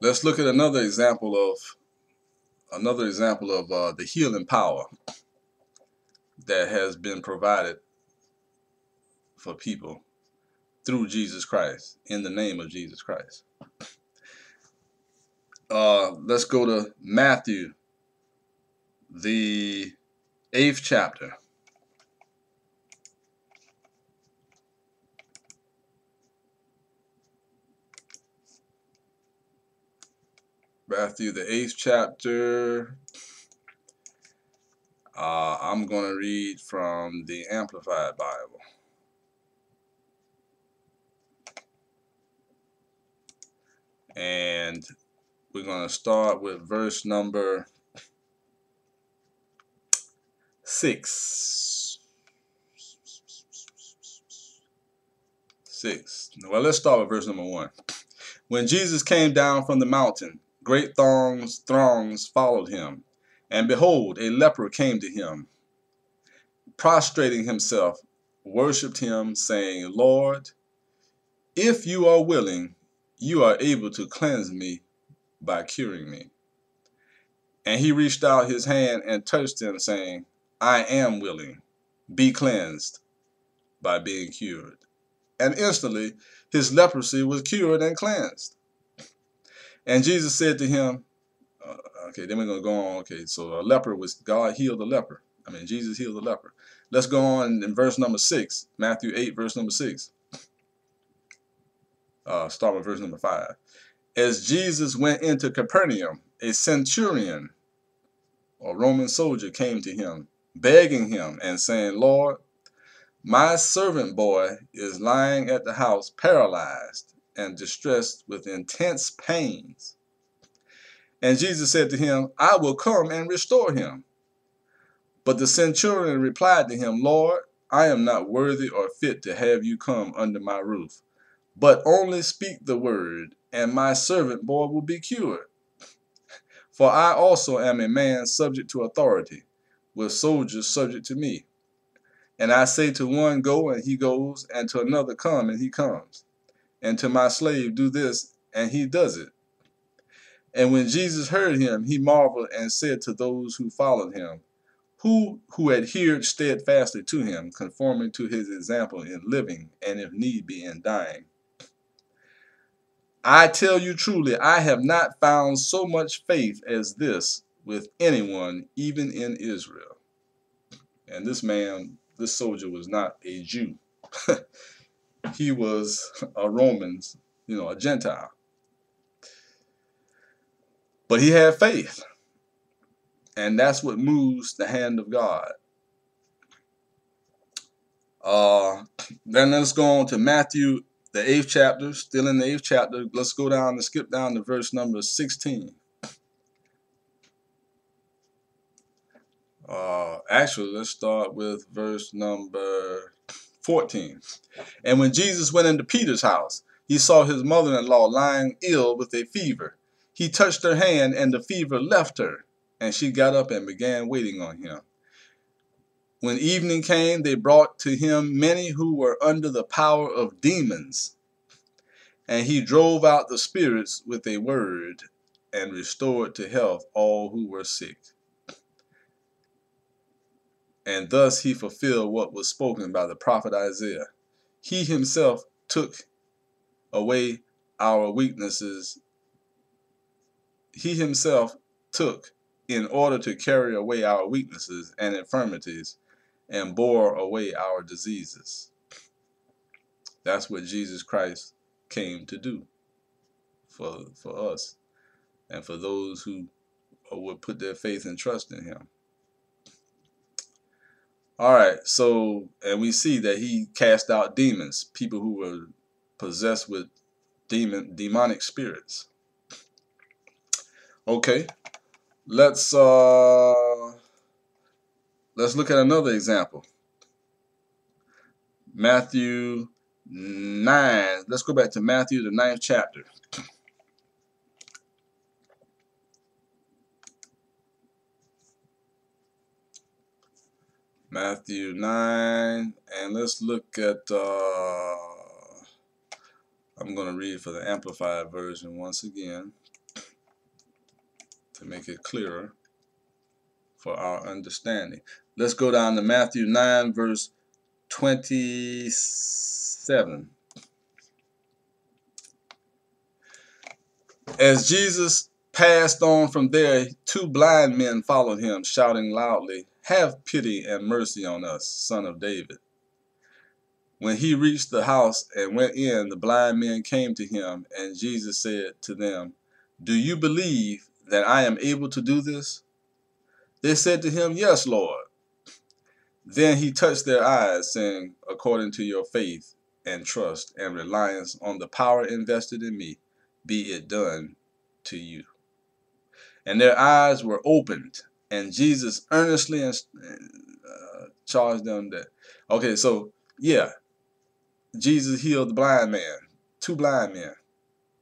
Let's look at another example of the healing power that has been provided for people through Jesus Christ, in the name of Jesus Christ. Let's go to Matthew, the 8th chapter. Matthew, the 8th chapter. I'm going to read from the Amplified Bible. And we're going to start with verse number 6. Well, let's start with verse number 1. When Jesus came down from the mountain, great throngs followed him. And behold, a leper came to him, prostrating himself, worshipped him, saying, Lord, if you are willing, you are able to cleanse me by curing me. And he reached out his hand and touched him, saying, I am willing, be cleansed by being cured. And instantly his leprosy was cured and cleansed. And Jesus said to him, okay, then we're going to go on. Okay, so a leper was, God healed the leper. I mean, Jesus healed the leper. Let's go on in verse number 6, Matthew 8, verse number 6. Start with verse number 5. As Jesus went into Capernaum, a centurion or Roman soldier came to him, begging him and saying, Lord, my servant boy is lying at the house paralyzed and distressed with intense pains. And Jesus said to him, I will come and restore him. But the centurion replied to him, Lord, I am not worthy or fit to have you come under my roof, but only speak the word, and my servant boy will be cured. For I also am a man subject to authority, with soldiers subject to me. And I say to one, go, and he goes, and to another, come, and he comes. And to my slave, do this, and he does it. And when Jesus heard him, he marveled and said to those who followed him, who adhered steadfastly to him, conforming to his example in living, and if need be in dying. I tell you truly, I have not found so much faith as this with anyone, even in Israel. And this man, this soldier, was not a Jew. He was a Roman, a Gentile. But he had faith. And that's what moves the hand of God. Then let's go on to Matthew, the 8th chapter. Still in the 8th chapter. Let's go down and skip down to verse number 16. Actually, let's start with verse number 14. And when Jesus went into Peter's house, he saw his mother-in-law lying ill with a fever. He touched her hand, and the fever left her, and she got up and began waiting on him. When evening came, they brought to him many who were under the power of demons, and he drove out the spirits with a word and restored to health all who were sick. And thus he fulfilled what was spoken by the prophet Isaiah. He himself took away our weaknesses. He himself took in order to carry away our weaknesses and infirmities and bore away our diseases. That's what Jesus Christ came to do for us and for those who would put their faith and trust in him. All right, so, and we see that he cast out demons, people who were possessed with demonic spirits. Okay, let's look at another example. Matthew 9. Let's go back to Matthew, the 9th chapter. Matthew 9, and let's look at, I'm going to read for the Amplified version once again. to make it clearer for our understanding. Let's go down to Matthew 9, verse 27. As Jesus passed on from there, two blind men followed him, shouting loudly, "Have pity and mercy on us, Son of David." When he reached the house and went in, the blind men came to him, and Jesus said to them, "Do you believe that I am able to do this?" They said to him, "Yes, Lord." Then he touched their eyes, saying, "According to your faith and trust and reliance on the power invested in me, be it done to you." And their eyes were opened, and Jesus earnestly charged them that. Okay, so yeah, Jesus healed the blind man, two blind men,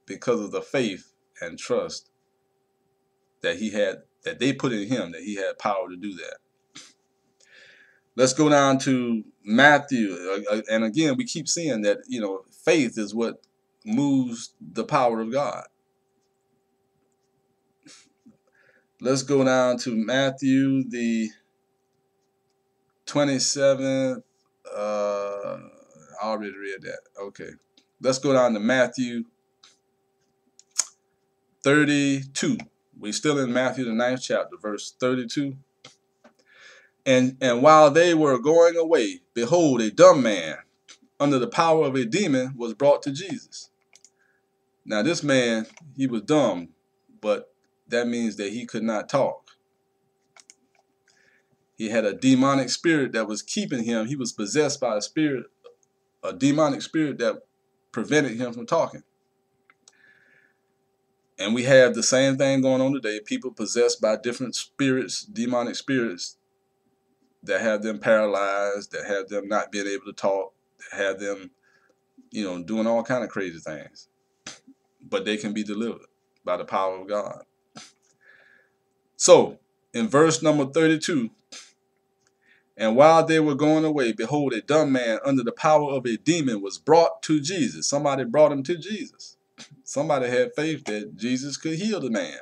because of the faith and trust that he had, that they put in him, that he had power to do that. Let's go down to Matthew, and again, we keep seeing that, faith is what moves the power of God. Let's go down to Matthew, the 27th. I already read that. Okay. Let's go down to Matthew 32. We're still in Matthew, the 9th chapter, verse 32. And while they were going away, behold, a dumb man under the power of a demon was brought to Jesus. Now this man, he was dumb, but that means that he could not talk. He had a demonic spirit that was keeping him. He was possessed by a demonic spirit that prevented him from talking. And we have the same thing going on today. People possessed by different spirits, demonic spirits, that have them paralyzed, that have them not being able to talk, that have them, doing all kind of crazy things. But they can be delivered by the power of God. So, in verse number 32, and while they were going away, behold, a dumb man under the power of a demon was brought to Jesus. Somebody brought him to Jesus. Somebody had faith that Jesus could heal the man.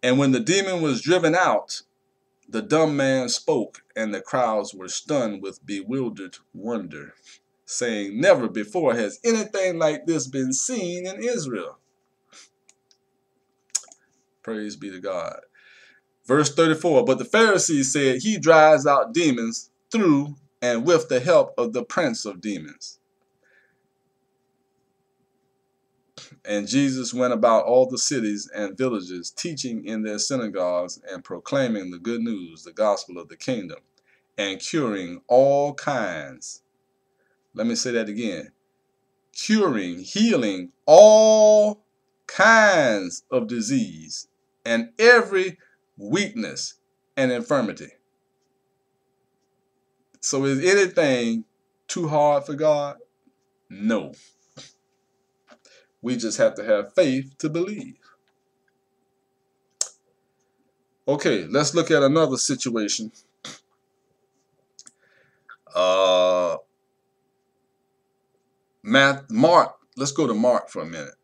And when the demon was driven out, the dumb man spoke, and the crowds were stunned with bewildered wonder, saying, "Never before has anything like this been seen in Israel." Praise be to God. Verse 34, but the Pharisees said, "He drives out demons through and with the help of the prince of demons." And Jesus went about all the cities and villages, teaching in their synagogues and proclaiming the good news, the gospel of the kingdom, and curing all kinds. Let me say that again. Curing, healing all kinds of disease and every weakness and infirmity. So is anything too hard for God? No. We just have to have faith to believe. Okay, let's look at another situation. Mark. Let's go to Mark for a minute.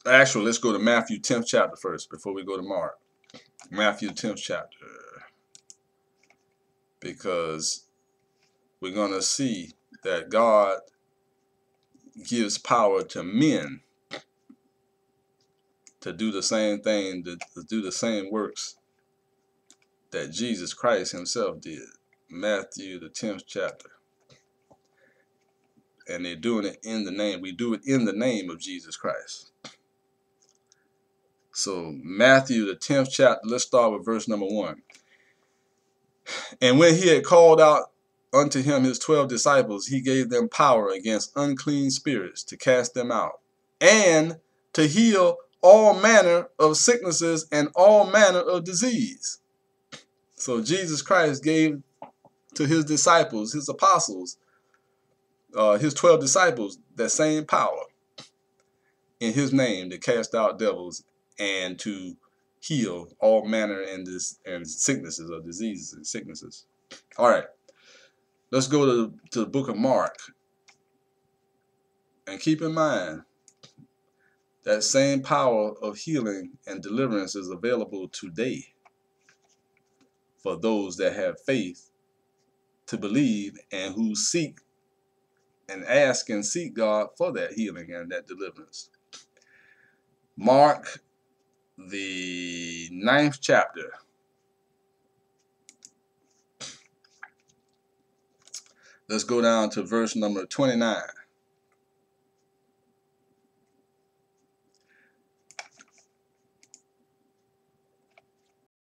Actually, let's go to Matthew 10th chapter first before we go to Mark. Matthew 10th chapter. Because we're going to see that God gives power to men to do the same thing, to do the same works that Jesus Christ himself did. Matthew, the 10th chapter. And they're doing it in the name. We do it in the name of Jesus Christ. So Matthew, the 10th chapter, let's start with verse number 1. And when he had called out unto him his 12 disciples, he gave them power against unclean spirits to cast them out, and to heal all manner of sicknesses and all manner of disease. So Jesus Christ gave to his disciples, his apostles, his 12 disciples, that same power in his name to cast out devils and to heal all manner and sicknesses or diseases and sicknesses. All right, let's go to the book of Mark. And keep in mind That same power of healing and deliverance is available today for those that have faith to believe and who seek and ask and seek God for that healing and that deliverance. Mark, the 9th chapter. Let's go down to verse number 29.